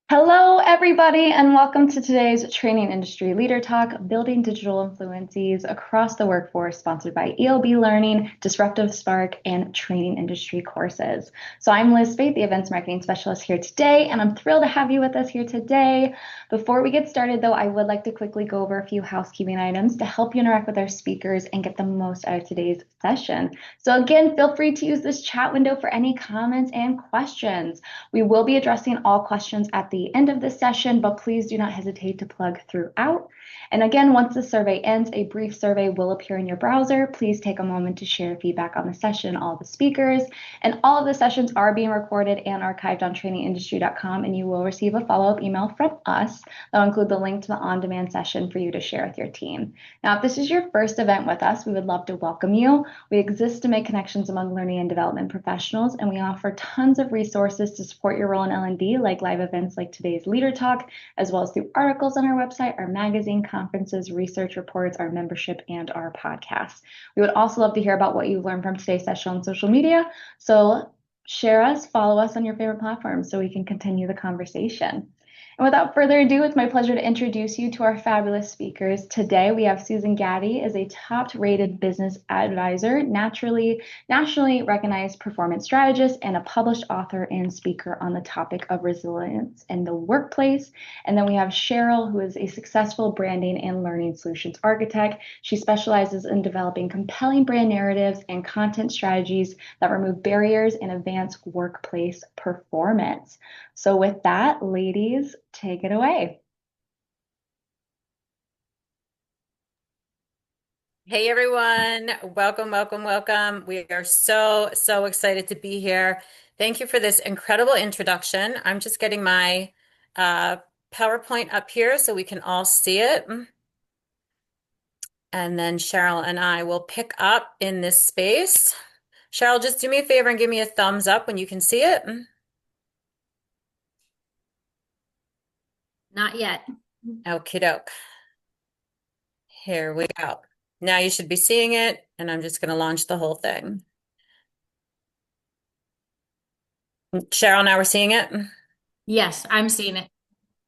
Hello, everybody, and welcome to today's Training Industry Leader Talk, Building Digital Influencies Across the Workforce, sponsored by ELB Learning, Disruptive Spark, and Training Industry Courses. So I'm Liz Spate, the Events Marketing Specialist here today, and I'm thrilled to have you with us here today. Before we get started, though, I would like to quickly go over a few housekeeping items to help you interact with our speakers and get the most out of today's session. So again, feel free to use this chat window for any comments and questions. We will be addressing all questions at the end of this session, but please do not hesitate to plug throughout. And again, once the survey ends, a brief survey will appear in your browser. Please take a moment to share feedback on the session, all the speakers, and all of the sessions are being recorded and archived on trainingindustry.com, and you will receive a follow-up email from us that will include the link to the on-demand session for you to share with your team. Now, if this is your first event with us, we would love to welcome you. We exist to make connections among learning and development professionals, and we offer tons of resources to support your role in L&D, like live events like today's Leader Talk, as well as through articles on our website, our magazine, conferences, research reports, our membership, and our podcast. We would also love to hear about what you've learned from today's session on social media. So share us, follow us on your favorite platforms so we can continue the conversation. And without further ado, it's my pleasure to introduce you to our fabulous speakers. Today, we have Susan Gatti as a top-rated business advisor, nationally recognized performance strategist, and a published author and speaker on the topic of resilience in the workplace. And then we have Sheryl, who is a successful branding and learning solutions architect. She specializes in developing compelling brand narratives and content strategies that remove barriers and advance workplace performance. So with that, ladies, take it away. Hey everyone, welcome, welcome, welcome. We are so excited to be here. Thank you for this incredible introduction. I'm just getting my uh, PowerPoint up here so we can all see it. And then Cheryl and I will pick up in this space. Cheryl, just do me a favor and give me a thumbs up when you can see it. Not yet. Okie doke. Here we go. Now you should be seeing it, and I'm just going to launch the whole thing. Cheryl, now we're seeing it. Yes, I'm seeing it.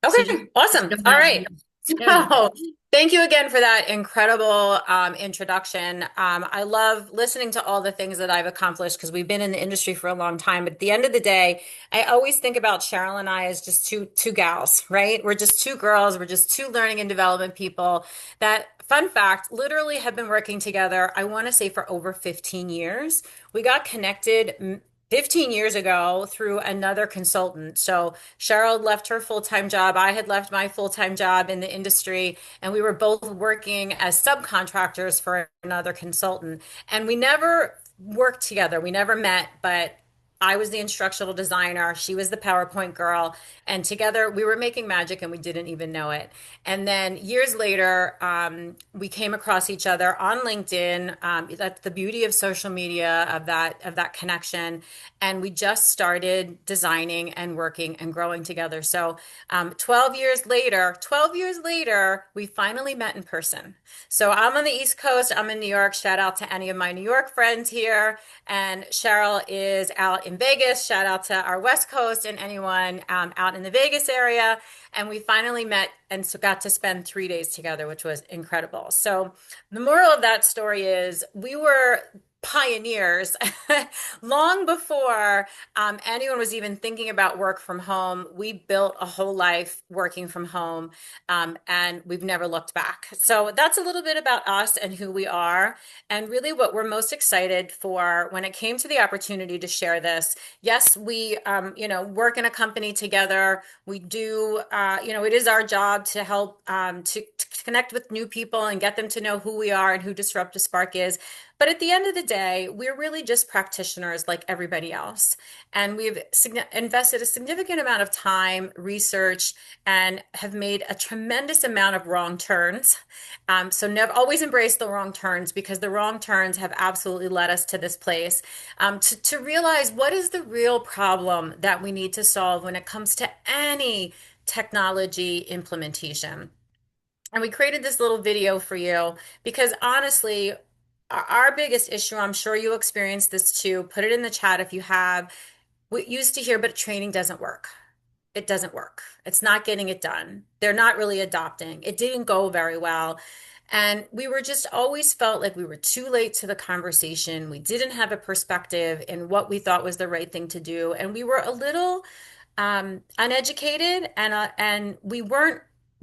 So Okay, just awesome. go All down. right. Yes. There we go. So, thank you again for that incredible introduction. I love listening to all the things that I've accomplished because we've been in the industry for a long time. But at the end of the day, I always think about Cheryl and I as just two gals, right? We're just two girls. We're just two learning and development people that, fun fact, literally have been working together, I want to say for over 15 years. We got connected 15 years ago through another consultant. So Cheryl left her full-time job. I had left my full-time job in the industry, and we were both working as subcontractors for another consultant. And we never worked together. We never met, but I was the instructional designer. She was the PowerPoint girl. And together we were making magic and we didn't even know it. And then years later, we came across each other on LinkedIn. That's the beauty of social media, of that connection. And we just started designing and working and growing together. So 12 years later, we finally met in person. So I'm on the East Coast. I'm in New York. Shout out to any of my New York friends here. And Cheryl is out in Vegas. Shout out to our West Coast and anyone out in the Vegas area. And we finally met and so got to spend 3 days together, which was incredible. So the moral of that story is we were pioneers long before anyone was even thinking about work from home. We built a whole life working from home, and we've never looked back. So that's a little bit about us and who we are, and really what we're most excited for when it came to the opportunity to share this. Yes, we, work in a company together. We do, it is our job to help to connect with new people and get them to know who we are and who Disruptive Spark is. But at the end of the day, we're really just practitioners like everybody else. And we've invested a significant amount of time, research, and have made a tremendous amount of wrong turns. So never always embrace the wrong turns because the wrong turns have absolutely led us to this place. To realize what is the real problem that we need to solve when it comes to any technology implementation. And we created this little video for you because honestly, our biggest issue, I'm sure you experienced this too, put it in the chat if you have, we used to hear, but training doesn't work. it doesn't work. It's not getting it done. They're not really adopting. It didn't go very well. And we were just always felt like we were too late to the conversation. We didn't have a perspective in what we thought was the right thing to do. And we were a little uneducated, and we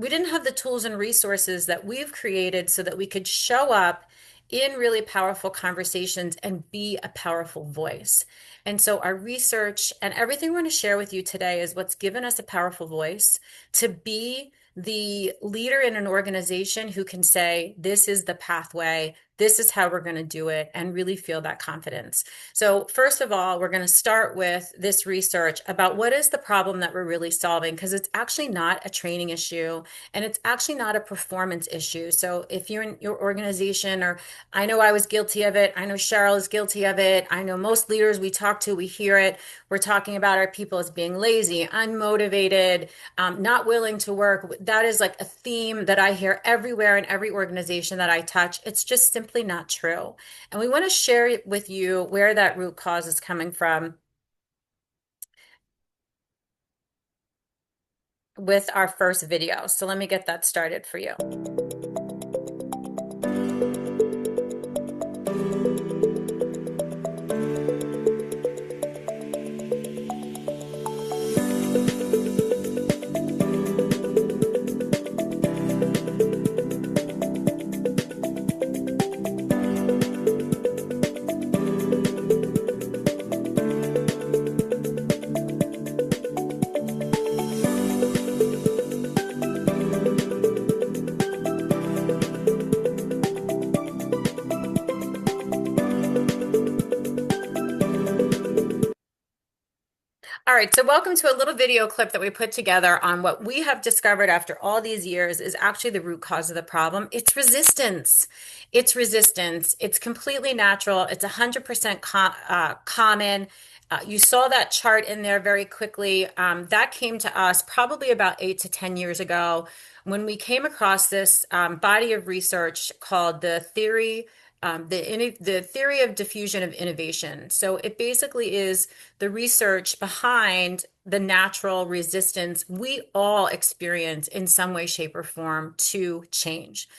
didn't have the tools and resources that we've created so that we could show up in really powerful conversations and be a powerful voice. And so our research and everything we're going to share with you today is what's given us a powerful voice to be the leader in an organization who can say, this is the pathway, this is how we're going to do it, and really feel that confidence. So first of all, we're going to start with this research about what is the problem that we're really solving, because it's actually not a training issue and it's actually not a performance issue. So if you're in your organization, or I know I was guilty of it, I know Sheryl is guilty of it, I know most leaders we talk to, we hear it, we're talking about our people as being lazy, unmotivated, not willing to work. That is like a theme that I hear everywhere in every organization that I touch. It's just simply not true. And we want to share with you where that root cause is coming from with our first video. So let me get that started for you. All right, so welcome to a little video clip that we put together on what we have discovered after all these years is actually the root cause of the problem. It's resistance. It's resistance. It's completely natural. It's 100% common. You saw that chart in there very quickly. That came to us probably about 8 to 10 years ago when we came across this body of research called the theory of diffusion of innovation. So it basically is the research behind the natural resistance we all experience in some way, shape, or form to change.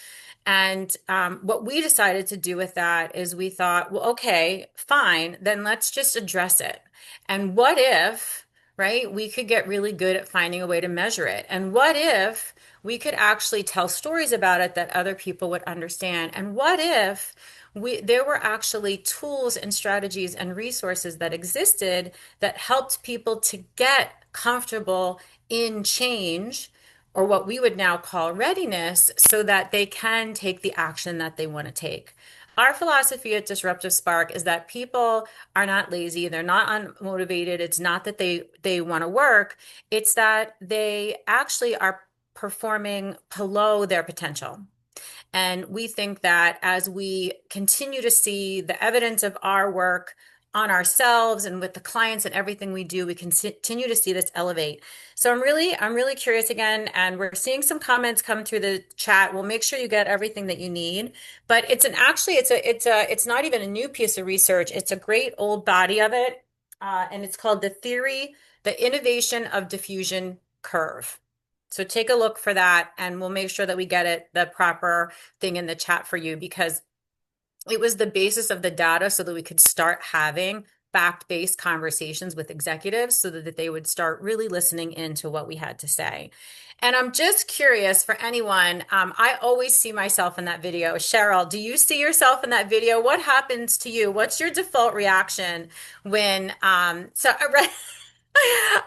And what we decided to do with that is we thought, well, okay, fine, then let's just address it. And what if, right, we could get really good at finding a way to measure it? And what if we could actually tell stories about it that other people would understand? And what if there were actually tools and strategies and resources that existed that helped people to get comfortable in change, or what we would now call readiness, so that they can take the action that they want to take. Our philosophy at Disruptive Spark is that people are not lazy, they're not unmotivated. It's not that they want to work, it's that they actually are performing below their potential. And we think that as we continue to see the evidence of our work on ourselves and with the clients and everything we do, we continue to see this elevate. So I'm really curious again, and we're seeing some comments come through the chat. We'll make sure you get everything that you need. But it's not even a new piece of research. It's a great old body of it, and it's called the innovation of diffusion curve. So take a look for that, and we'll make sure that we get the proper thing in the chat for you, because it was the basis of the data so that we could start having fact-based conversations with executives so that they would start really listening into what we had to say. And I'm just curious for anyone, I always see myself in that video. Sheryl, do you see yourself in that video? What happens to you? What's your default reaction when,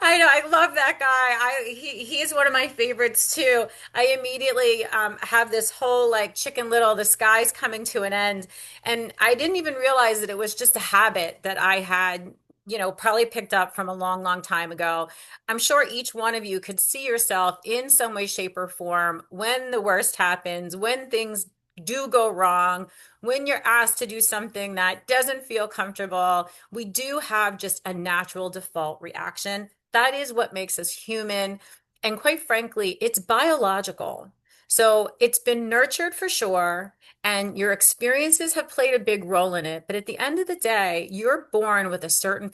I know, I love that guy. He's one of my favorites too. I immediately have this whole like Chicken Little, the sky's coming to an end. And I didn't even realize that it was just a habit that I had, probably picked up from a long, long time ago. I'm sure each one of you could see yourself in some way, shape, or form when the worst happens, when things do go wrong, when you're asked to do something that doesn't feel comfortable. We do have just a natural default reaction. That is what makes us human. And quite frankly, it's biological. So it's been nurtured for sure, and your experiences have played a big role in it. But at the end of the day, you're born with a certain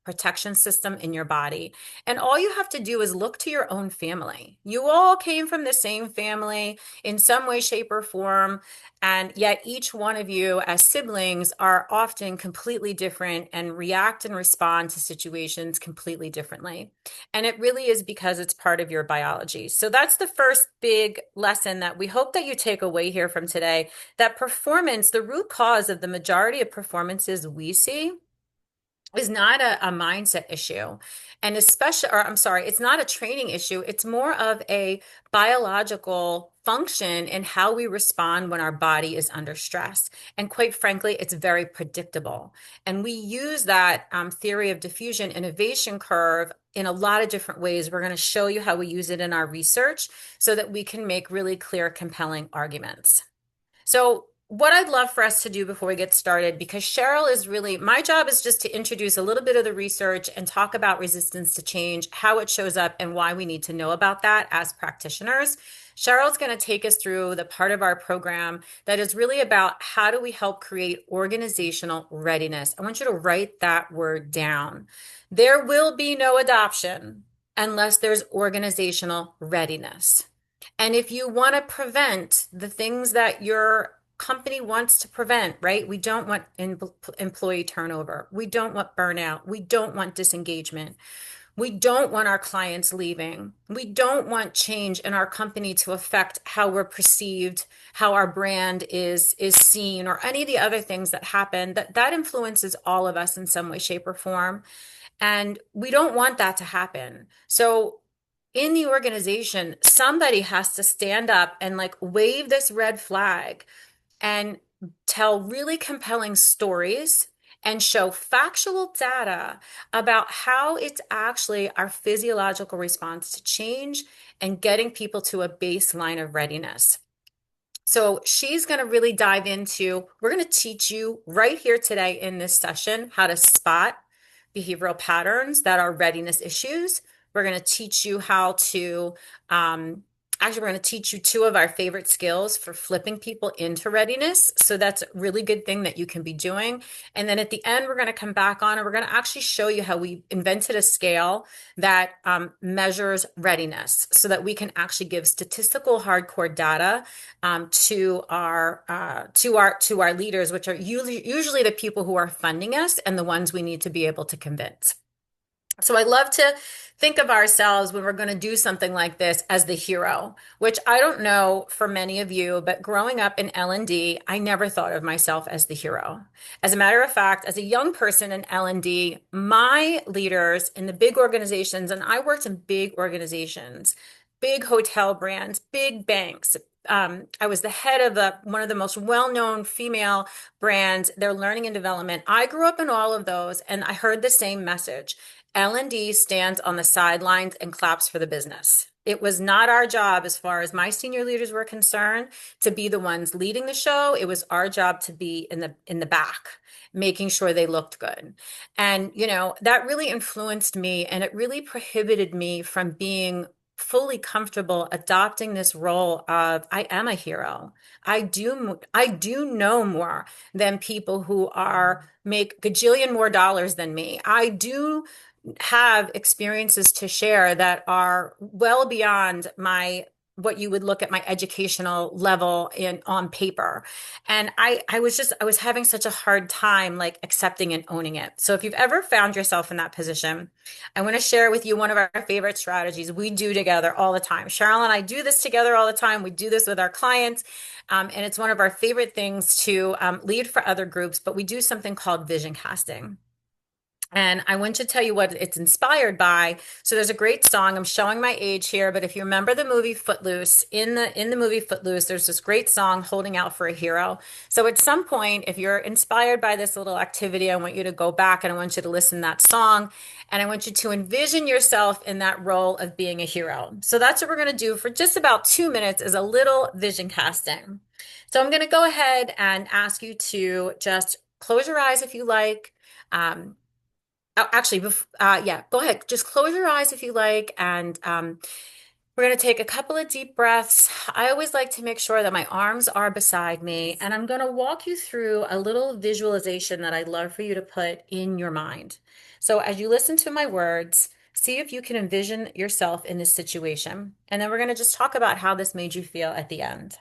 protection system in your body. And all you have to do is look to your own family. You all came from the same family in some way, shape, or form. And yet each one of you as siblings are often completely different and react and respond to situations completely differently. And it really is because it's part of your biology. So that's the first big lesson that we hope that you take away here from today, that performance, the root cause of the majority of performances we see is not a mindset issue. And especially, or I'm sorry, it's not a training issue. It's more of a biological function in how we respond when our body is under stress. And quite frankly, it's very predictable. And we use that theory of diffusion innovation curve in a lot of different ways. We're going to show you how we use it in our research so that we can make really clear, compelling arguments. So what I'd love for us to do before we get started, because Sheryl is really, my job is just to introduce a little bit of the research and talk about resistance to change, how it shows up, and why we need to know about that as practitioners. Sheryl's going to take us through the part of our program that is really about how do we help create organizational readiness. I want you to write that word down. There will be no adoption unless there's organizational readiness. And if you want to prevent the things that your company wants to prevent, right? We don't want employee turnover. We don't want burnout. We don't want disengagement. We don't want our clients leaving. We don't want change in our company to affect how we're perceived, how our brand is seen, or any of the other things that happen. That influences all of us in some way, shape, or form. And we don't want that to happen. So in the organization, somebody has to stand up and like wave this red flag and tell really compelling stories and show factual data about how it's actually our physiological response to change and getting people to a baseline of readiness. So she's going to really dive into, we're going to teach you right here today in this session how to spot behavioral patterns that are readiness issues. We're going to teach you how to, actually, we're going to teach you two of our favorite skills for flipping people into readiness. So that's a really good thing that you can be doing. And then at the end, we're going to come back on and we're going to actually show you how we invented a scale that measures readiness so that we can actually give statistical hardcore data to our leaders, which are usually the people who are funding us and the ones we need to be able to convince. So I love to think of ourselves when we're going to do something like this as the hero, which I don't know for many of you, but growing up in L&D, I never thought of myself as the hero. As a matter of fact, as a young person in L&D, my leaders in the big organizations, and I worked in big organizations, big hotel brands, big banks. I was the head of one of the most well-known female brands, their learning and development. I grew up in all of those, and I heard the same message. L&D stands on the sidelines and claps for the business. It was not our job, as far as my senior leaders were concerned, to be the ones leading the show. It was our job to be in the back, making sure they looked good. And, that really influenced me, and it really prohibited me from being fully comfortable adopting this role of I am a hero. I do know more than people who make gajillion more dollars than me. I do have experiences to share that are well beyond what you would look at my educational level on paper. And I was having such a hard time like accepting and owning it. So if you've ever found yourself in that position, I want to share with you one of our favorite strategies we do together all the time. Sheryl and I do this together all the time. We do this with our clients. And it's one of our favorite things to lead for other groups, but we do something called vision casting. And I want to tell you what it's inspired by. So there's a great song. I'm showing my age here, but if you remember the movie Footloose, in the movie Footloose, there's this great song, Holding Out for a Hero. So at some point, if you're inspired by this little activity, I want you to go back and I want you to listen to that song. And I want you to envision yourself in that role of being a hero. So that's what we're going to do for just about 2 minutes, is a little vision casting. So I'm going to go ahead and ask you to just close your eyes if you like. Actually, go ahead. Just close your eyes if you like. And we're going to take a couple of deep breaths. I always like to make sure that my arms are beside me. And I'm going to walk you through a little visualization that I'd love for you to put in your mind. So as you listen to my words, see if you can envision yourself in this situation. And then we're going to just talk about how this made you feel at the end.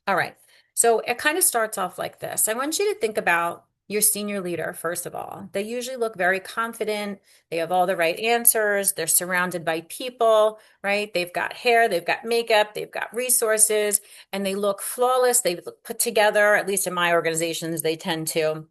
All right. So it kind of starts off like this. I want you to think about your senior leader, first of all. They usually look very confident. They have all the right answers. They're surrounded by people, right? They've got hair, they've got makeup, they've got resources, and they look flawless. They look put together, at least in my organizations, they tend to.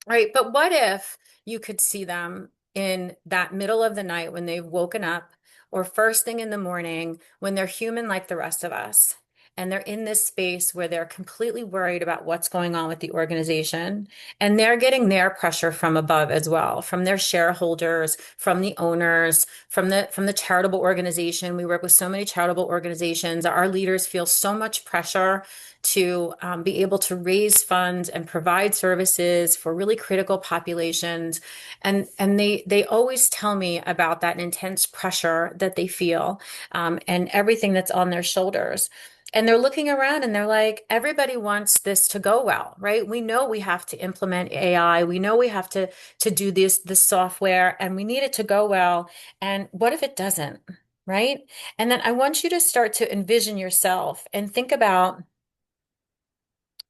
Right. But what if you could see them in that middle of the night when they've woken up or first thing in the morning when they're human like the rest of us? And they're in this space where they're completely worried about what's going on with the organization. And they're getting their pressure from above as well, from their shareholders, from the owners, from the charitable organization. We work with so many charitable organizations. Our leaders feel so much pressure to be able to raise funds and provide services for really critical populations. And they always tell me about that intense pressure that they feel and everything that's on their shoulders. And they're looking around and they're like, everybody wants this to go well, right? We know we have to implement AI. We know we have to do this software and we need it to go well. And what if it doesn't, right? And then I want you to start to envision yourself and think about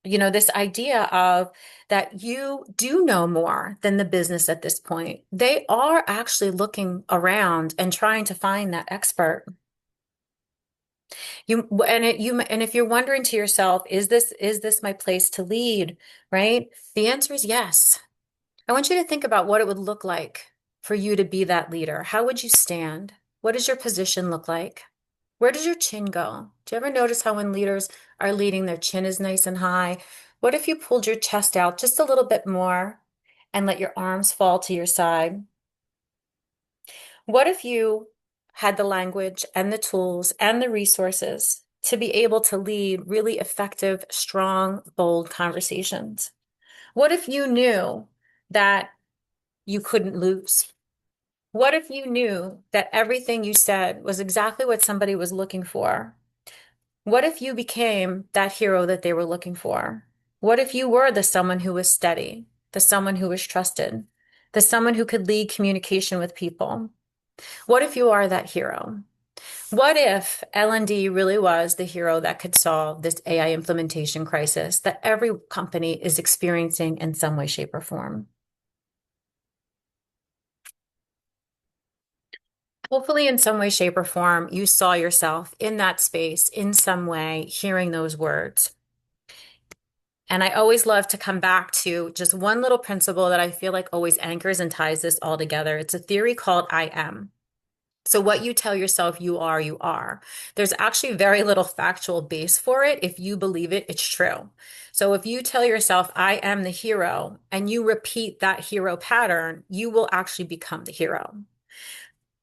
this idea of that you do know more than the business at this point. They are actually looking around and trying to find that expert. And if you're wondering to yourself, is this my place to lead, right? The answer is yes. I want you to think about what it would look like for you to be that leader. How would you stand? What does your position look like? Where does your chin go? Do you ever notice how when leaders are leading, their chin is nice and high? What if you pulled your chest out just a little bit more and let your arms fall to your side? What if you had the language and the tools and the resources to be able to lead really effective, strong, bold conversations? What if you knew that you couldn't lose? What if you knew that everything you said was exactly what somebody was looking for? What if you became that hero that they were looking for? What if you were the someone who was steady, the someone who was trusted, the someone who could lead communication with people? What if you are that hero? What if L&D really was the hero that could solve this AI implementation crisis that every company is experiencing in some way, shape, or form? Hopefully, in some way, shape, or form, you saw yourself in that space in some way, hearing those words. And I always love to come back to just one little principle that I feel like always anchors and ties this all together. It's a theory called I am. So what you tell yourself you are, you are. There's actually very little factual base for it. If you believe it, it's true. So if you tell yourself, I am the hero, and you repeat that hero pattern, you will actually become the hero.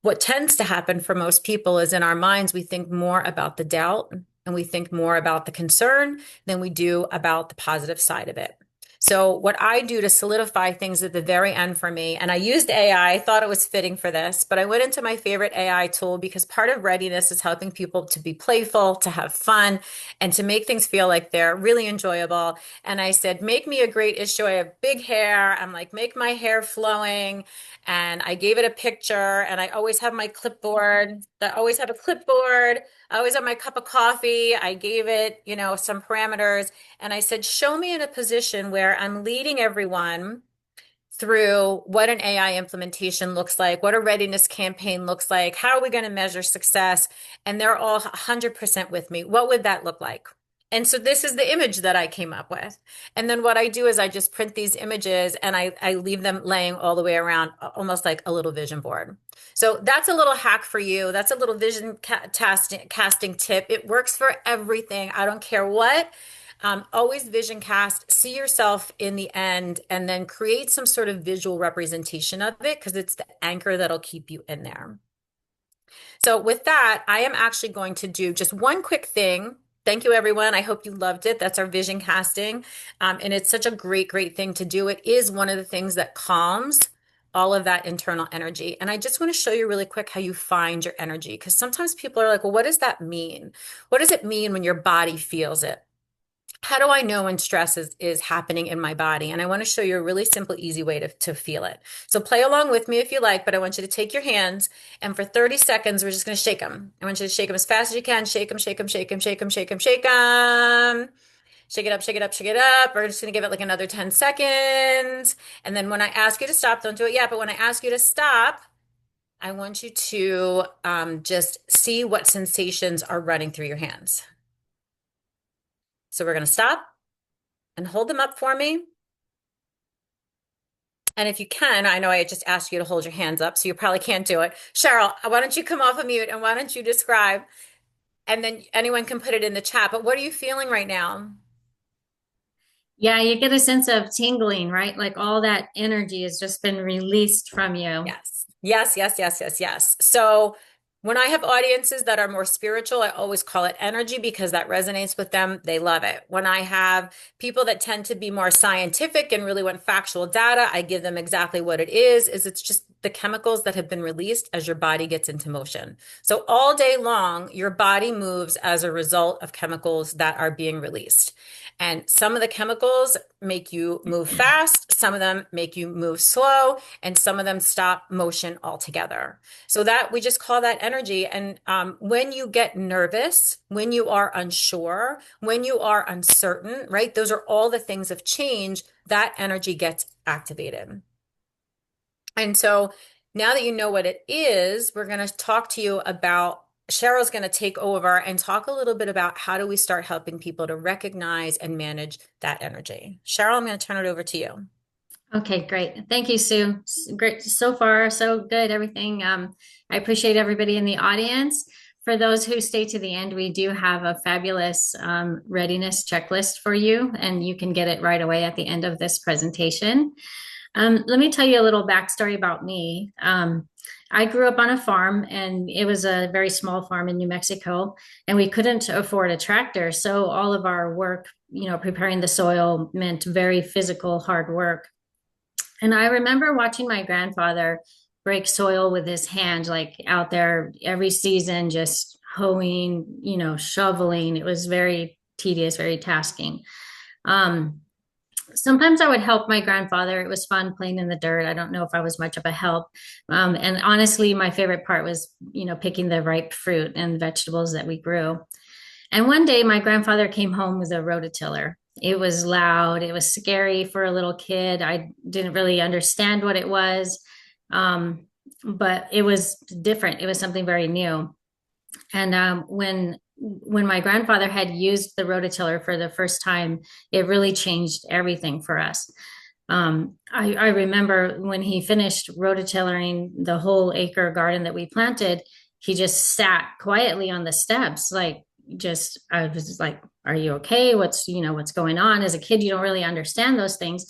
What tends to happen for most people is in our minds, we think more about the doubt and we think more about the concern than we do about the positive side of it. So what I do to solidify things at the very end for me, and I used AI, I thought it was fitting for this, but I went into my favorite AI tool because part of readiness is helping people to be playful, to have fun, and to make things feel like they're really enjoyable. And I said, make me a great issue. I have big hair. I'm like, make my hair flowing. And I gave it a picture, and I always have my clipboard. I always have a clipboard. I always have my cup of coffee. I gave it, some parameters. And I said, show me in a position where I'm leading everyone through what an AI implementation looks like, what a readiness campaign looks like, how are we going to measure success? And they're all 100% with me. What would that look like? And so this is the image that I came up with. And then what I do is I just print these images and I leave them laying all the way around, almost like a little vision board. So that's a little hack for you. That's a little vision casting tip. It works for everything. I don't care what. Always vision cast, see yourself in the end, and then create some sort of visual representation of it because it's the anchor that'll keep you in there. So with that, I am actually going to do just one quick thing. Thank you, everyone. I hope you loved it. That's our vision casting. And it's such a great, great thing to do. It is one of the things that calms all of that internal energy. And I just want to show you really quick how you find your energy, because sometimes people are like, well, what does that mean? What does it mean when your body feels it? how do I know when stress is happening in my body? And I want to show you a really simple, easy way to feel it. So play along with me if you like, but I want you to take your hands and for 30 seconds, we're just going to shake them. I want you to shake them as fast as you can. Shake them, shake them, shake them, shake them, shake them, shake them. Shake it up, shake it up, shake it up. We're just going to give it like another 10 seconds. And then when I ask you to stop, don't do it yet, but when I ask you to stop, I want you to just see what sensations are running through your hands. So we're going to stop and hold them up for me. And if you can, I know I just asked you to hold your hands up, so you probably can't do it. Sheryl, why don't you come off of mute and why don't you describe? And then anyone can put it in the chat. But what are you feeling right now? Yeah, you get a sense of tingling, right? Like all that energy has just been released from you. Yes. Yes, yes, yes, yes, yes. So when I have audiences that are more spiritual, I always call it energy because that resonates with them. They love it. When I have people that tend to be more scientific and really want factual data, I give them exactly what it is it's just the chemicals that have been released as your body gets into motion. So all day long, your body moves as a result of chemicals that are being released. And some of the chemicals make you move fast, some of them make you move slow, and some of them stop motion altogether. So that we just call that energy. And when you get nervous, when you are unsure, when you are uncertain, right? Those are all the things of change, that energy gets activated. And so now that you know what it is, we're going to talk to you about Sheryl's going to take over and talk a little bit about how do we start helping people to recognize and manage that energy. Sheryl, I'm going to turn it over to you. Okay, great. Thank you, Sue. Great. So far, so good. Everything. I appreciate everybody in the audience. For those who stay to the end, we do have a fabulous readiness checklist for you, and you can get it right away at the end of this presentation. Let me tell you a little backstory about me. I grew up on a farm, and it was a very small farm in New Mexico, and we couldn't afford a tractor. So all of our work, preparing the soil meant very physical, hard work. And I remember watching my grandfather break soil with his hand, like out there every season, just hoeing, shoveling. It was very tedious, very tasking. Sometimes I would help my grandfather. It was fun playing in the dirt. I don't know if I was much of a help. And honestly, my favorite part was, picking the ripe fruit and vegetables that we grew. And one day my grandfather came home with a rototiller. It was loud. It was scary for a little kid. I didn't really understand what it was. But it was different. It was something very new. And when my grandfather had used the rototiller for the first time, it really changed everything for us. I remember when he finished rototillering the whole acre garden that we planted, he just sat quietly on the steps, like just I was like, "Are you okay? What's going on?" As a kid, you don't really understand those things.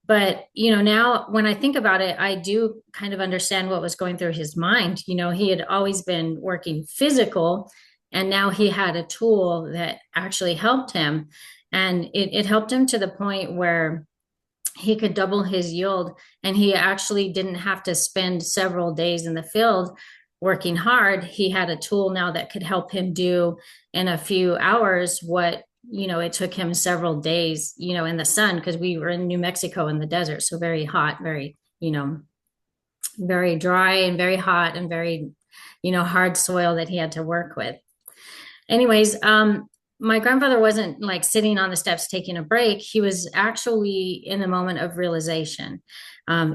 But, now when I think about it, I do kind of understand what was going through his mind. He had always been working physical, and now he had a tool that actually helped him. And it helped him to the point where he could double his yield, and he actually didn't have to spend several days in the field working hard. He had a tool now that could help him do in a few hours what it took him several days, in the sun, because we were in New Mexico in the desert. So very hot, very, very dry and very hot and very, hard soil that he had to work with. Anyways, my grandfather wasn't like sitting on the steps taking a break. He was actually in a moment of realization.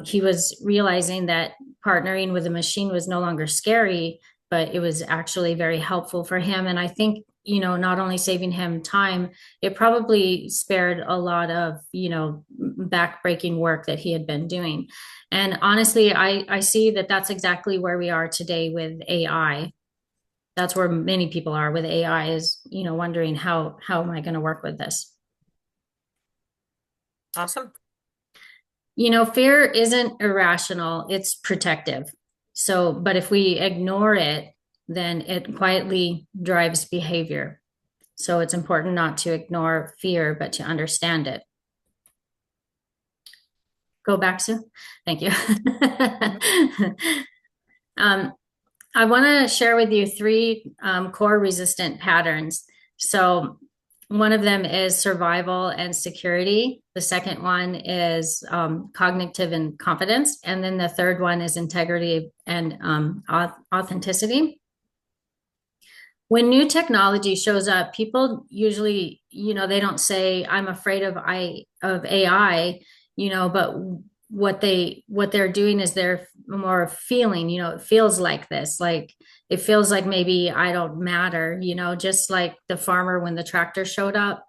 He was realizing that partnering with a machine was no longer scary, but it was actually very helpful for him. And I think, not only saving him time, it probably spared a lot of, backbreaking work that he had been doing. And honestly, I see that that's exactly where we are today with AI. That's where many people are with AI is, wondering how am I going to work with this? Awesome. Fear isn't irrational, it's protective. So, but if we ignore it, then it quietly drives behavior. So it's important not to ignore fear, but to understand it. Go back, Sue. Thank you. I want to share with you three core resistant patterns. So One of them is survival and security. The second one is cognitive and confidence. And then the third one is integrity and authenticity. When new technology shows up, people usually, they don't say, I'm afraid of AI, but what they're doing is they're more feeling, it feels like this, like it feels like maybe I don't matter, just like the farmer when the tractor showed up,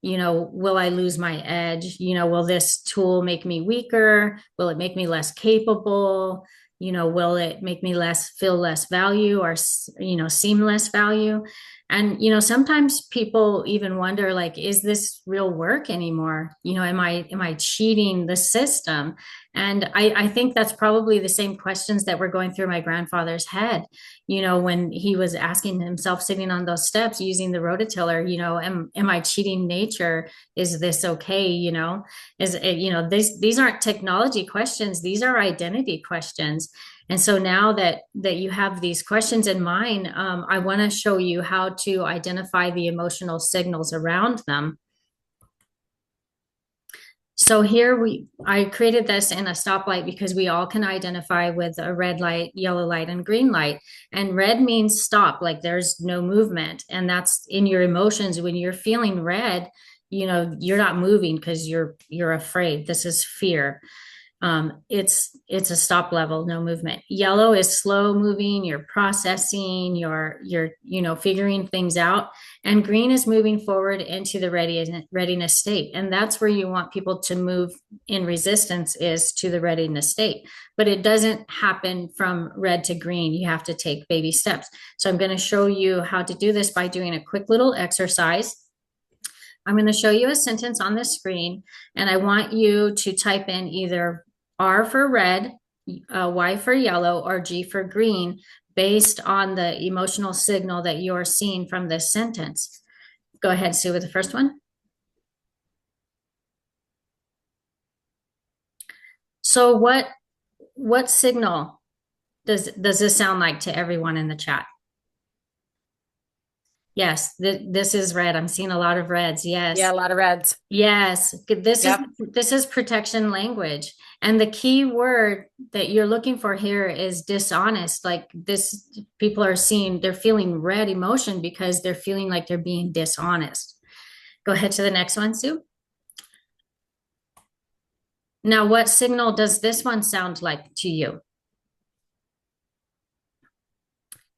will I lose my edge? Will this tool make me weaker? Will it make me less capable? Will it make me feel less value or, seem less value? And, sometimes people even wonder, like, is this real work anymore? Am I cheating the system? And I think that's probably the same questions that were going through my grandfather's head, when he was asking himself sitting on those steps using the rototiller, am I cheating nature? Is this okay? Is it, these aren't technology questions, these are identity questions. And so now that you have these questions in mind, I want to show you how to identify the emotional signals around them. So here I created this in a stoplight because we all can identify with a red light, yellow light, and green light. And red means stop, like there's no movement. And that's in your emotions. When you're feeling red, you're not moving because you're afraid. This is fear. It's a stop level, no movement. Yellow is slow moving, you're processing, you're figuring things out. And green is moving forward into the readiness state. And that's where you want people to move in resistance, is to the readiness state. But it doesn't happen from red to green. You have to take baby steps. So I'm going to show you how to do this by doing a quick little exercise. I'm going to show you a sentence on the screen, and I want you to type in either R for red, Y for yellow, or G for green, based on the emotional signal that you're seeing from this sentence. Go ahead, Sue, with the first one. So what signal does this sound like to everyone in the chat? Yes, this is red. I'm seeing a lot of reds. Yes. Yeah, a lot of reds. Yes. This is protection language. And the key word that you're looking for here is dishonest. Like this, people are they're feeling red emotion because they're feeling like they're being dishonest. Go ahead to the next one, Sue. Now, what signal does this one sound like to you?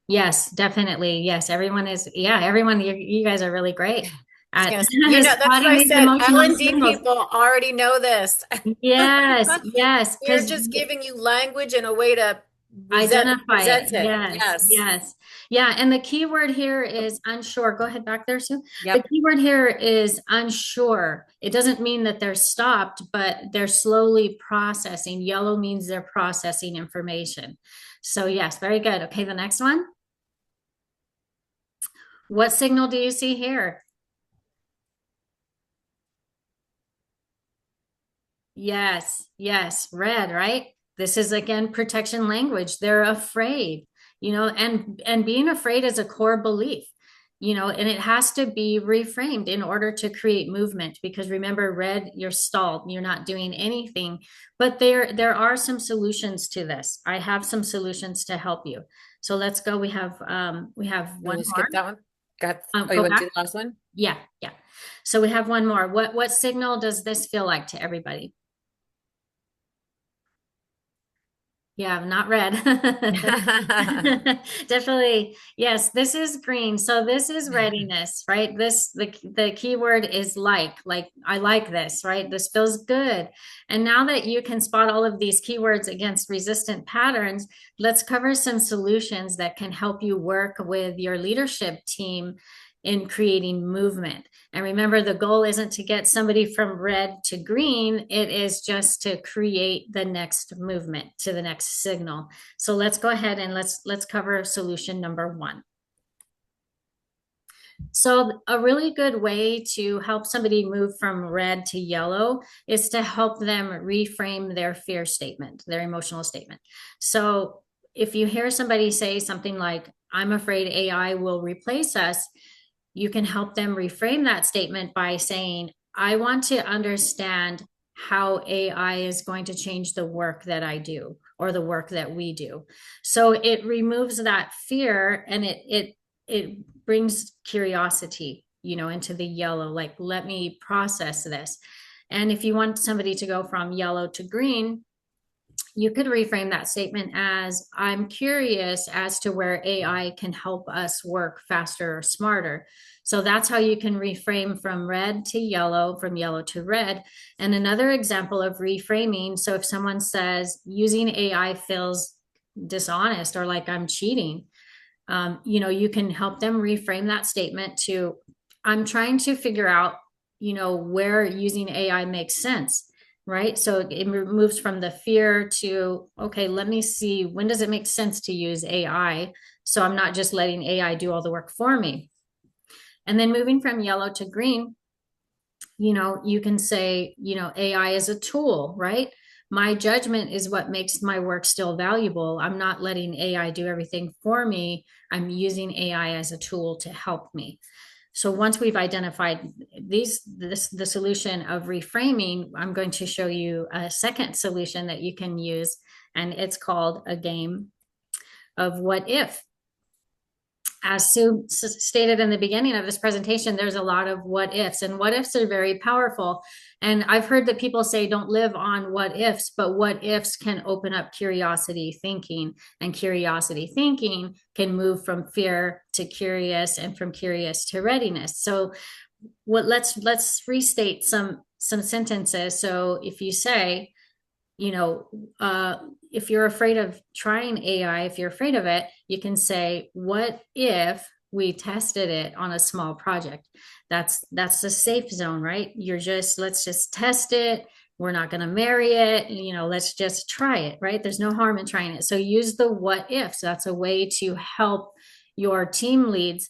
Yes, definitely. Yes, everyone, you guys are really great at that's what I said. L&D people already know this. Yes, yes. We're just giving you language and a way to identify it. Yes. Yeah, and the key word here is unsure. Go ahead back there, Sue. Yep. The key word here is unsure. It doesn't mean that they're stopped, but they're slowly processing. Yellow means they're processing information. So yes, very good. Okay, the next one. What signal do you see here? Yes, red, right? This is again protection language. They're afraid, and being afraid is a core belief, and it has to be reframed in order to create movement, because remember, red, you're stalled, you're not doing anything. But there are some solutions to this. I have some solutions to help you. So let's go. We have one more. Skip that one. You want to do the last one? Yeah. So we have one more. What signal does this feel like to everybody? Yeah, not red. Definitely. Yes, this is green. So this is readiness, right? The key word is like I like this, right? This feels good. And now that you can spot all of these keywords against resistant patterns, let's cover some solutions that can help you work with your leadership team in creating movement. And remember, the goal isn't to get somebody from red to green. It is just to create the next movement to the next signal. So let's go ahead and let's cover solution number one. So a really good way to help somebody move from red to yellow is to help them reframe their fear statement, their emotional statement. So if you hear somebody say something like, I'm afraid AI will replace us, you can help them reframe that statement by saying, I want to understand how AI is going to change the work that I do or the work that we do. So it removes that fear, and it brings curiosity, into the yellow, like, let me process this. And if you want somebody to go from yellow to green, you could reframe that statement as, I'm curious as to where AI can help us work faster or smarter. So that's how you can reframe from red to yellow, from yellow to red. And another example of reframing, so if someone says using AI feels dishonest or like I'm cheating, you can help them reframe that statement to, I'm trying to figure out, where using AI makes sense, right? So it moves from the fear to, okay, let me see, when does it make sense to use AI? So I'm not just letting AI do all the work for me. And then moving from yellow to green, you can say, AI is a tool, right? My judgment is what makes my work still valuable. I'm not letting AI do everything for me. I'm using AI as a tool to help me. So once we've identified the solution of reframing, I'm going to show you a second solution that you can use, and it's called a game of what if. As Sue stated in the beginning of this presentation, there's a lot of what ifs, and what ifs are very powerful. And I've heard that people say don't live on what ifs, but what ifs can open up curiosity thinking, and curiosity thinking can move from fear to curious, and from curious to readiness. So let's restate some sentences. So if you say, you know, if you're afraid of trying AI, if you're afraid of it, you can say, what if we tested it on a small project? That's the safe zone, right? Let's just test it. We're not going to marry it. Let's just try it, right? There's no harm in trying it. So use the what if. So that's a way to help your team leads,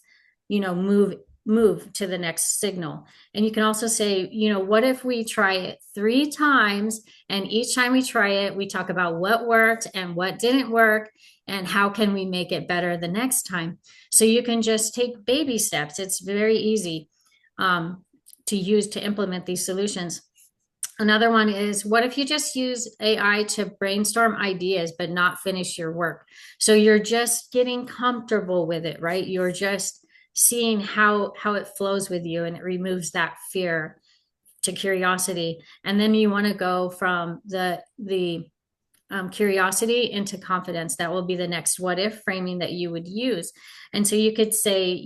move to the next signal. And you can also say, what if we try it 3 times, and each time we try it, we talk about what worked and what didn't work, and how can we make it better the next time. So you can just take baby steps. It's very easy to use to implement these solutions. Another one is, what if you just use AI to brainstorm ideas but not finish your work? So you're just getting comfortable with it, right? You're just seeing how it flows with you, and it removes that fear to curiosity. And then you want to go from the curiosity into confidence. That will be the next what if framing that you would use. And so you could say,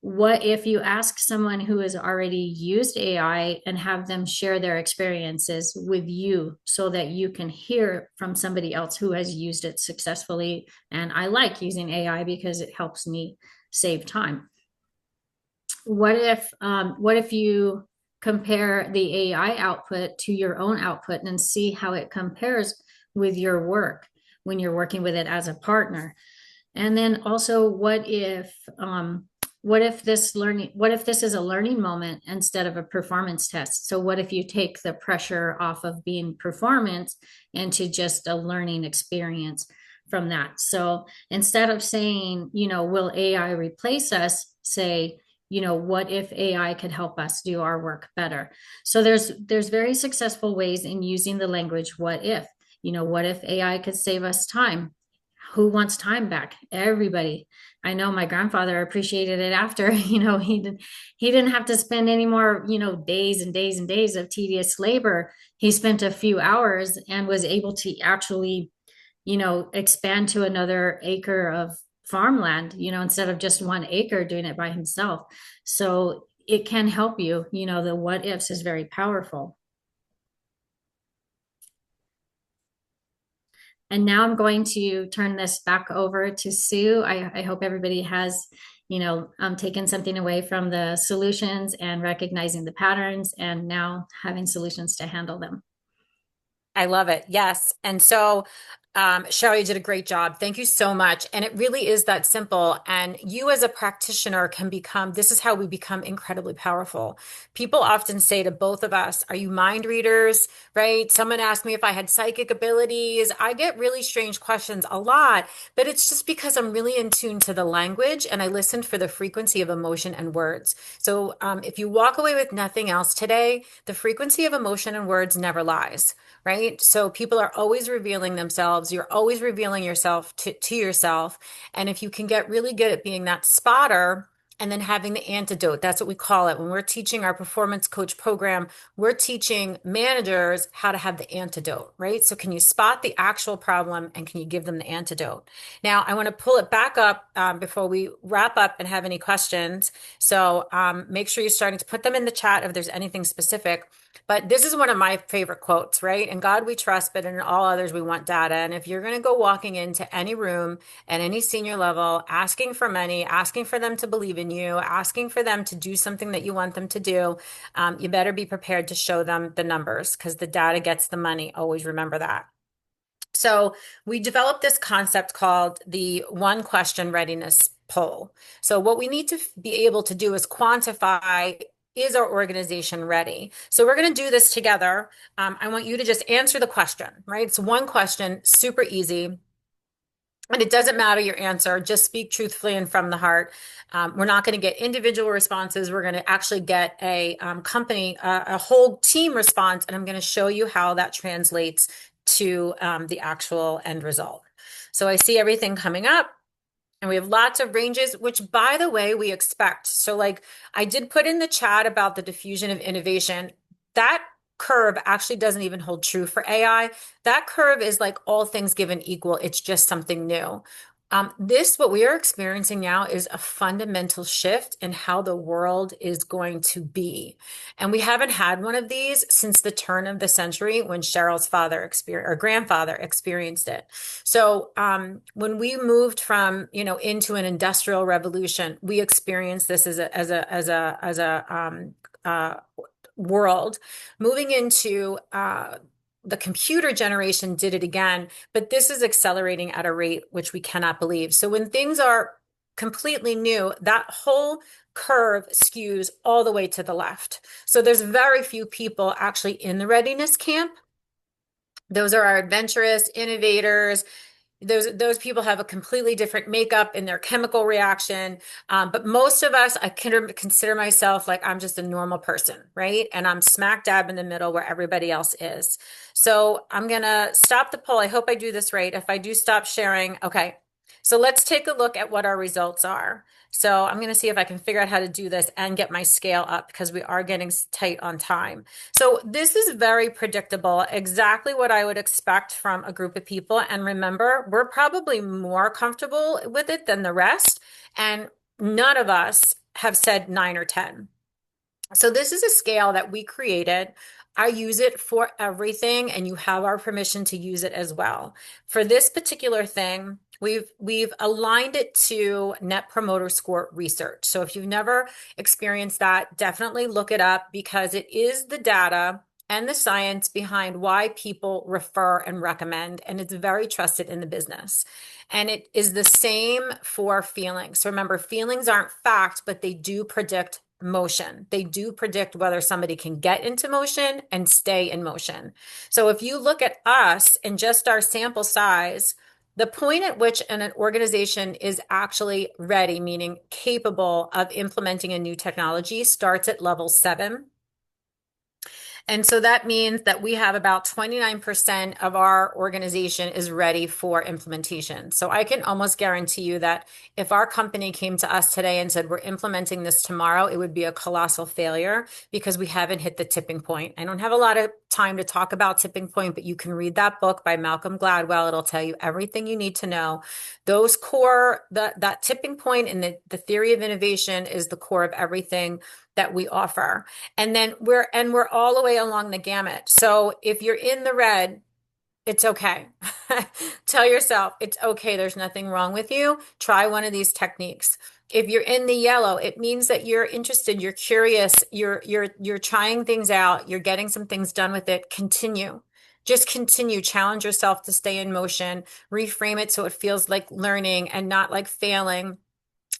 what if you ask someone who has already used AI and have them share their experiences with you, so that you can hear from somebody else who has used it successfully? And I like using AI because it helps me save time. What if you compare the AI output to your own output and see how it compares with your work when you're working with it as a partner? And then also, what if this is a learning moment instead of a performance test? So what if you take the pressure off of being performance into just a learning experience from that? So instead of saying, will AI replace us, say, what if AI could help us do our work better? So there's very successful ways in using the language what if. What if AI could save us time? Who wants time back? Everybody. I know my grandfather appreciated it after, he didn't have to spend any more, days and days and days of tedious labor. He spent a few hours and was able to actually, expand to another acre of farmland, instead of just 1 acre doing it by himself. So it can help you, the what ifs is very powerful. And now I'm going to turn this back over to Sue. I hope everybody has, taken something away from the solutions and recognizing the patterns, and now having solutions to handle them. I love it. Yes. And so Sheryl, you did a great job. Thank you so much. And it really is that simple. And you as a practitioner can become, this is how we become incredibly powerful. People often say to both of us, are you mind readers? Right? Someone asked me if I had psychic abilities. I get really strange questions a lot, but it's just because I'm really in tune to the language and I listen for the frequency of emotion and words. So if you walk away with nothing else today, the frequency of emotion and words never lies, right? So people are always revealing themselves. You're always revealing yourself to yourself. And if you can get really good at being that spotter and then having the antidote, that's what we call it. When we're teaching our performance coach program, we're teaching managers how to have the antidote, right? So can you spot the actual problem and can you give them the antidote? Now, I want to pull it back up before we wrap up and have any questions. So make sure you're starting to put them in the chat if there's anything specific. But this is one of my favorite quotes, right? In God we trust, but in all others we want data. And if you're going to go walking into any room at any senior level, asking for money, asking for them to believe in you, asking for them to do something that you want them to do, you better be prepared to show them the numbers because the data gets the money. Always remember that. So we developed this concept called the one question readiness poll. So what we need to be able to do is quantify, is our organization ready? So we're going to do this together. I want you to just answer the question, right? It's one question, super easy. And it doesn't matter your answer, just speak truthfully and from the heart. We're not going to get individual responses. We're going to actually get a company, a whole team response, and I'm going to show you how that translates to the actual end result. So I see everything coming up. And we have lots of ranges, which by the way, we expect. So like I did put in the chat about the diffusion of innovation. That curve actually doesn't even hold true for AI. That curve is like all things given equal. It's just something new. What we are experiencing now is a fundamental shift in how the world is going to be. And we haven't had one of these since the turn of the century when Cheryl's grandfather experienced it. So when we moved from, into an industrial revolution, we experienced this as a world. Moving into the computer generation did it again, but this is accelerating at a rate which we cannot believe. So when things are completely new, that whole curve skews all the way to the left. So there's very few people actually in the readiness camp. Those are our adventurous innovators. Those people have a completely different makeup in their chemical reaction. But most of us, I consider myself like I'm just a normal person, right? And I'm smack dab in the middle where everybody else is. So I'm going to stop the poll. I hope I do this right. If I do stop sharing, okay. So let's take a look at what our results are. So I'm going to see if I can figure out how to do this and get my scale up because we are getting tight on time. So this is very predictable, exactly what I would expect from a group of people. And remember, we're probably more comfortable with it than the rest. And none of us have said 9 or 10. So this is a scale that we created. I use it for everything, and you have our permission to use it as well. For this particular thing, we've aligned it to Net Promoter Score research. So if you've never experienced that, definitely look it up because it is the data and the science behind why people refer and recommend, and it's very trusted in the business. And it is the same for feelings. So remember, feelings aren't fact, but they do predict motion. They do predict whether somebody can get into motion and stay in motion. So if you look at us and just our sample size, the point at which an organization is actually ready, meaning capable of implementing a new technology, starts at level 7. And so that means that we have about 29% of our organization is ready for implementation. So I can almost guarantee you that if our company came to us today and said, we're implementing this tomorrow, it would be a colossal failure because we haven't hit the tipping point. I don't have a lot of time to talk about tipping point, but you can read that book by Malcolm Gladwell. It'll tell you everything you need to know. Those core, that tipping point in the theory of innovation is the core of everything that we offer. And then we're all the way along the gamut. So if you're in the red, it's okay. Tell yourself it's okay. There's nothing wrong with you. Try one of these techniques. If you're in the yellow, it means that you're interested, you're curious, you're trying things out, you're getting some things done with it. Continue. Just continue, challenge yourself to stay in motion, reframe it so it feels like learning and not like failing.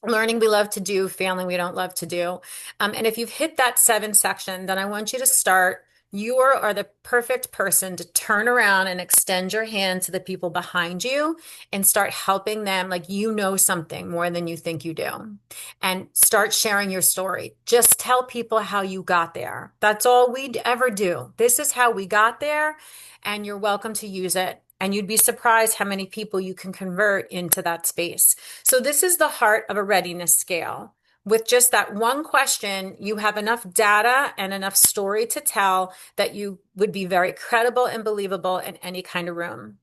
Learning we love to do, failing we don't love to do. And if you've hit that 7 section, then I want you to start. You are the perfect person to turn around and extend your hand to the people behind you and start helping them like you know something more than you think you do. And start sharing your story. Just tell people how you got there. That's all we'd ever do. This is how we got there, and you're welcome to use it. And you'd be surprised how many people you can convert into that space. So this is the heart of a readiness scale. With just that one question, you have enough data and enough story to tell that you would be very credible and believable in any kind of room.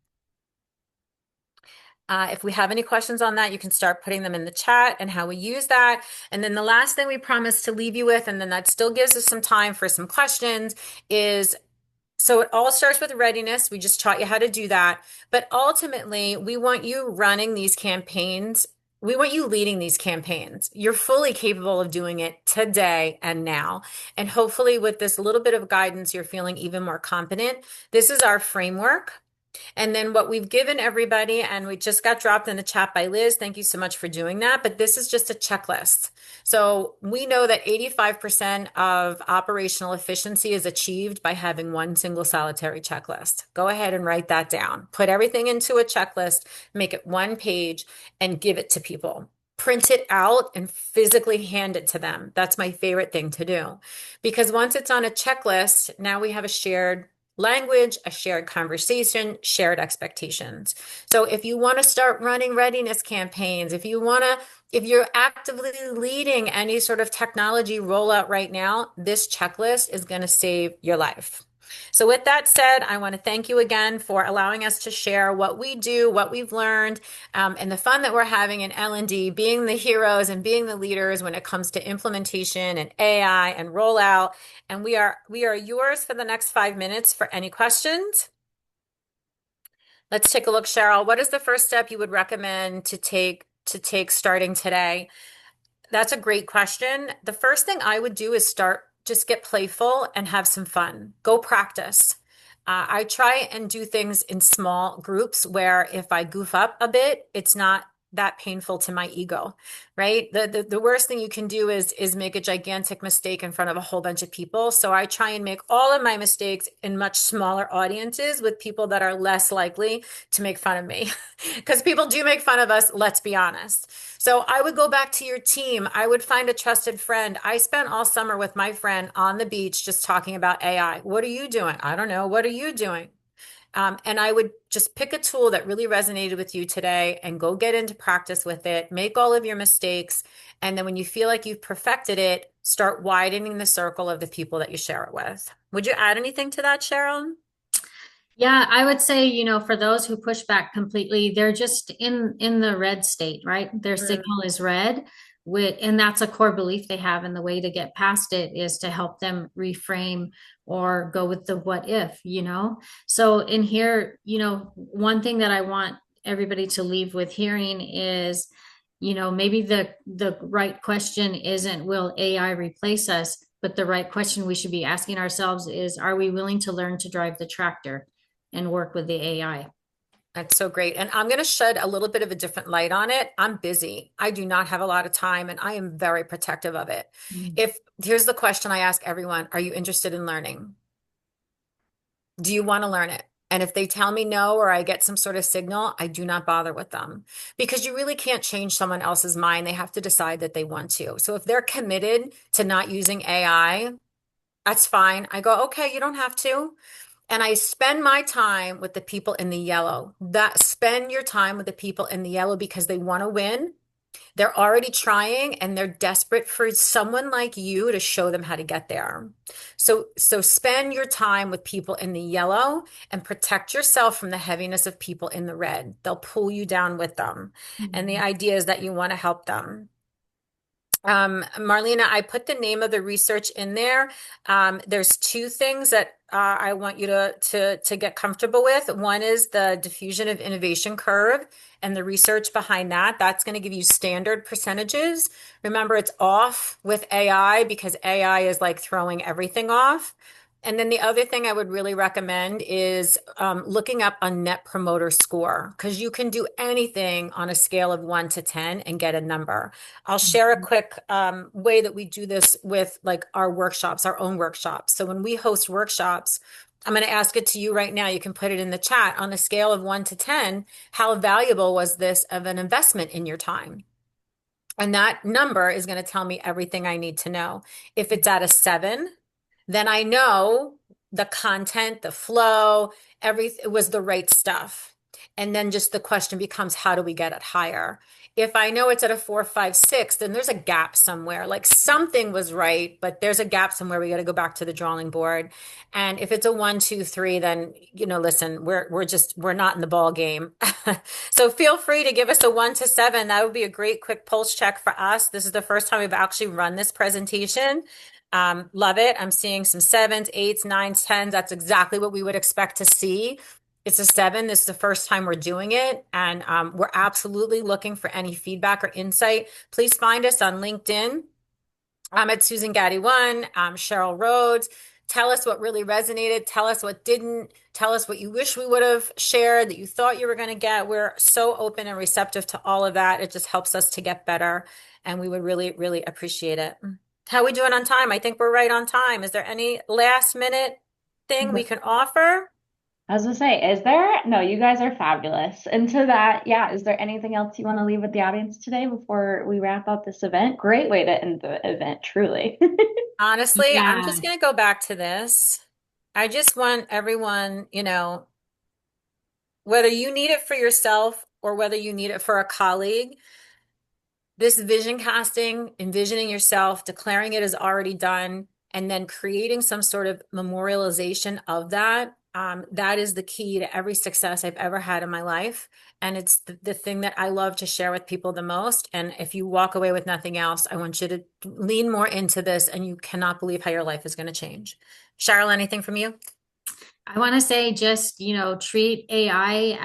If we have any questions on that, you can start putting them in the chat and how we use that. And then the last thing we promise to leave you with, and then that still gives us some time for some questions, is so it all starts with readiness. We just taught you how to do that. But ultimately, we want you running these campaigns. We want you leading these campaigns. You're fully capable of doing it today and now. And hopefully, with this little bit of guidance, you're feeling even more confident. This is our framework. And then what we've given everybody, and we just got dropped in the chat by Liz. Thank you so much for doing that. But this is just a checklist. So we know that 85% of operational efficiency is achieved by having one single solitary checklist. Go ahead and write that down. Put everything into a checklist, make it one page, and give it to people. Print it out and physically hand it to them. That's my favorite thing to do. Because once it's on a checklist, now we have a shared language, a shared conversation, shared expectations. So if you want to start running readiness campaigns, if you're actively leading any sort of technology rollout right now, this checklist is going to save your life. So with that said, I want to thank you again for allowing us to share what we do, what we've learned, and the fun that we're having in L&D, being the heroes and being the leaders when it comes to implementation and AI and rollout. And we are yours for the next 5 minutes for any questions. Let's take a look, Sheryl. What is the first step you would recommend to take starting today? That's a great question. The first thing I would do is just get playful and have some fun. Go practice. I try and do things in small groups where if I goof up a bit, it's not that painful to my ego, right? The worst thing you can do is make a gigantic mistake in front of a whole bunch of people. So I try and make all of my mistakes in much smaller audiences with people that are less likely to make fun of me. Because people do make fun of us, let's be honest. So I would go back to your team. I would find a trusted friend. I spent all summer with my friend on the beach just talking about AI. What are you doing? I don't know. What are you doing? And I would just pick a tool that really resonated with you today and go get into practice with it, make all of your mistakes. And then when you feel like you've perfected it, start widening the circle of the people that you share it with. Would you add anything to that, Sheryl? Yeah, I would say, for those who push back completely, they're just in the red state, right? Their signal is red, and that's a core belief they have, and the way to get past it is to help them reframe or go with the what if. So in here, one thing that I want everybody to leave with hearing is, maybe the right question isn't, will AI replace us? But the right question we should be asking ourselves is, are we willing to learn to drive the tractor and work with the AI? That's so great. And I'm going to shed a little bit of a different light on it. I'm busy. I do not have a lot of time, and I am very protective of it. Here's the question I ask everyone, are you interested in learning? Do you want to learn it? And if they tell me no, or I get some sort of signal, I do not bother with them, because you really can't change someone else's mind. They have to decide that they want to. So if they're committed to not using AI, that's fine. I go, okay, you don't have to. And I spend my time with the people in the yellow. Spend your time with the people in the yellow because they want to win. They're already trying and they're desperate for someone like you to show them how to get there. So spend your time with people in the yellow and protect yourself from the heaviness of people in the red. They'll pull you down with them. And the idea is that you want to help them. Marlena, I put the name of the research in there. There's two things that I want you to get comfortable with. One is the diffusion of innovation curve and the research behind that. That's going to give you standard percentages. Remember, it's off with AI because AI is like throwing everything off. And then the other thing I would really recommend is looking up a net promoter score, because you can do anything on a scale of 1 to 10 and get a number. I'll share a quick way that we do this with like our workshops, our own workshops. So when we host workshops, I'm going to ask it to you right now. You can put it in the chat. On a scale of 1 to 10, how valuable was this of an investment in your time? And that number is going to tell me everything I need to know. If it's at a 7, then I know the content, the flow, everything was the right stuff. And then just the question becomes, how do we get it higher? If I know it's at a 4, 5, 6, then there's a gap somewhere. Like something was right, but there's a gap somewhere. We got to go back to the drawing board. And if it's a 1, 2, 3, then listen, we're not in the ball game. So feel free to give us a 1 to 7. That would be a great quick pulse check for us. This is the first time we've actually run this presentation. Love it. I'm seeing some 7s, 8s, 9s, 10s. That's exactly what we would expect to see. It's a 7. This is the first time we're doing it. And we're absolutely looking for any feedback or insight. Please find us on LinkedIn. I'm at Susan Gatti 1, Sheryl Rhoades. Tell us what really resonated. Tell us what didn't. Tell us what you wish we would have shared that you thought you were going to get. We're so open and receptive to all of that. It just helps us to get better. And we would really, really appreciate it. How are we doing on time? I think we're right on time. Is there any last minute thing we can offer? I was gonna say, is there? No, you guys are fabulous. And to that, yeah, is there anything else you want to leave with the audience today before we wrap up this event? Great way to end the event, truly. Honestly, I'm Yeah. just going to go back to this. I just want everyone, whether you need it for yourself or whether you need it for a colleague, this vision casting, envisioning yourself, declaring it as already done, and then creating some sort of memorialization of that. That is the key to every success I've ever had in my life. And it's the thing that I love to share with people the most. And if you walk away with nothing else, I want you to lean more into this, and you cannot believe how your life is going to change. Cheryl, anything from you? I want to say just, treat AI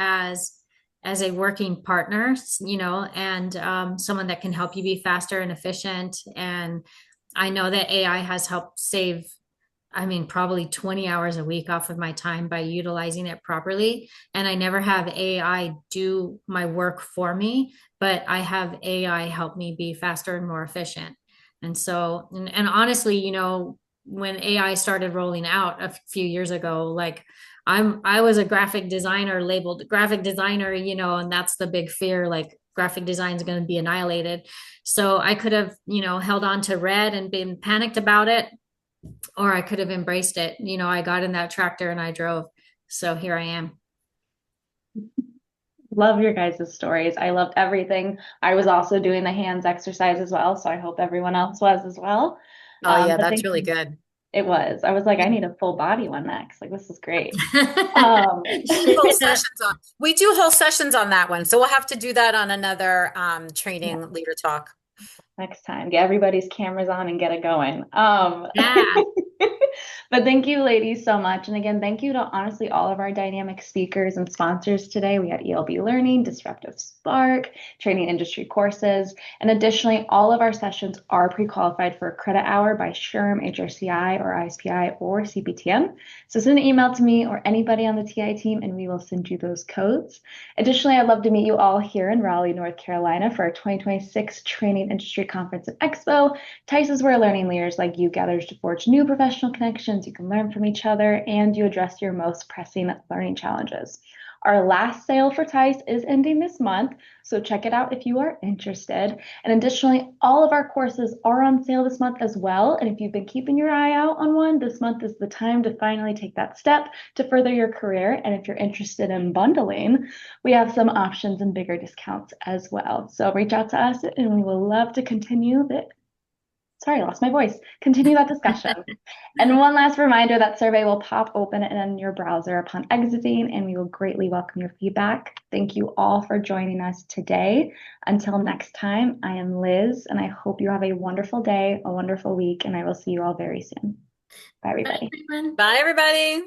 as a working partner, and someone that can help you be faster and efficient. And I know that AI has helped save, I mean, probably 20 hours a week off of my time by utilizing it properly. And I never have AI do my work for me, but I have AI help me be faster and more efficient. And so, and honestly, when AI started rolling out a few years ago, like I was a graphic designer, labeled graphic designer, and that's the big fear, like graphic design is going to be annihilated. So I could have, held on to red and been panicked about it, or I could have embraced it. I got in that tractor and I drove. So here I am. Love your guys' stories. I loved everything. I was also doing the hands exercise as well, so I hope everyone else was as well. Oh, yeah, But that's thank really you. good. It was. I was like, I need a full body one next. Like, this is great. We do whole sessions on that one. So we'll have to do that on another Yeah, training leader talk. next time. Get everybody's cameras on and get it going. Yeah. But thank you, ladies, so much. And again, thank you to honestly all of our dynamic speakers and sponsors today. We had ELB Learning, Disruptive Spark, training industry courses. And additionally, all of our sessions are pre-qualified for a credit hour by SHRM, HRCI, or ISPI, or CPTM. So send an email to me or anybody on the TI team, and we will send you those codes. Additionally, I'd love to meet you all here in Raleigh, North Carolina for our 2026 Training Industry Conference and Expo. TICE is where learning leaders like you gather to forge new professional connections. You can learn from each other and you address your most pressing learning challenges. Our last sale for TICE is ending this month, so check it out if you are interested. And additionally, all of our courses are on sale this month as well. And if you've been keeping your eye out on one, this month is the time to finally take that step to further your career. And if you're interested in bundling, we have some options and bigger discounts as well. So reach out to us and we will love to continue the Sorry, I lost my voice. Continue that discussion. And one last reminder, that survey will pop open in your browser upon exiting, and we will greatly welcome your feedback. Thank you all for joining us today. Until next time, I am Liz, and I hope you have a wonderful day, a wonderful week, and I will see you all very soon. Bye, everybody. Bye, everyone. Bye, everybody.